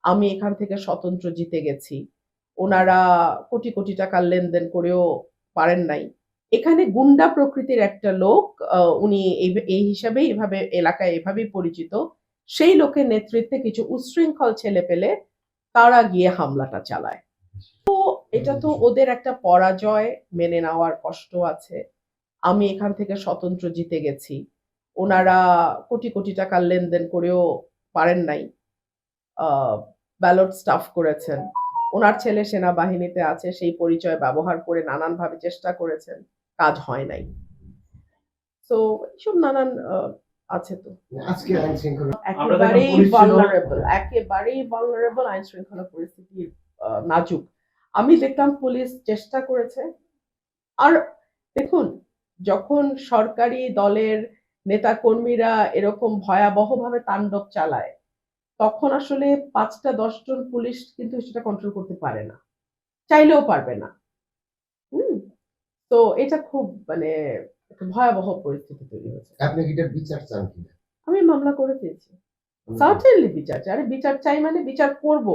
আমি এখান থেকে স্বতন্ত্র জিতে গেছি। ওনারা কোটি, কোটি টাকার লেনদেন করেও পারেন নাই। এখানে গুন্ডা প্রকৃতির একটা লোক উনি এই হিসাবেই এভাবে এলাকায় এভাবেই পরিচিত। সেই লোকের নেতৃত্বে কিছু উচ্ছৃঙ্খল ছেলেপেলে তারা গিয়ে হামলাটা চালায়। এটা তো ওদের একটা পরাজয়, মেনে নেওয়ার কষ্ট আছে। আমি এখান থেকে স্বতন্ত্র জিতে গেছি। ওনারা কোটি, কোটি টাকার লেনদেন করেও পারেন নাই। আ ব্যালট স্টাফ করেছেন। উনার ছেলে সেনাবাহিনীতে আছে, সেই পরিচয় ব্যবহার করে নানানভাবে চেষ্টা করেছেন। কাজ হয় নাই। সো এসব নানান আছে তো। আজকে আইন শৃঙ্খলা একেবারেই vulnerable আইন শৃঙ্খলা পরিস্থিতি নাজুক। আমি দেখলাম পুলিশ চেষ্টা করেছে। আর দেখুন, যখন সরকারি দলের নেতাকর্মীরা এরকম ভয়াবহভাবে তাণ্ডব চালায়, তখন আসলে ৫ টা ১০ জন পুলিশ কিন্তু সেটা কন্ট্রোল করতে পারে না। চাইলেও পারবে না। হুম? তো এটা খুব মানে একটা ভয়াবহ পরিস্থিতি তৈরি হয়েছে। আপনি কি এটার বিচার চান কিনা? আমি মামলা করে দিয়েছি। সার্টেনলি বিচার চাই। আরে বিচার চাই মানে বিচার করব।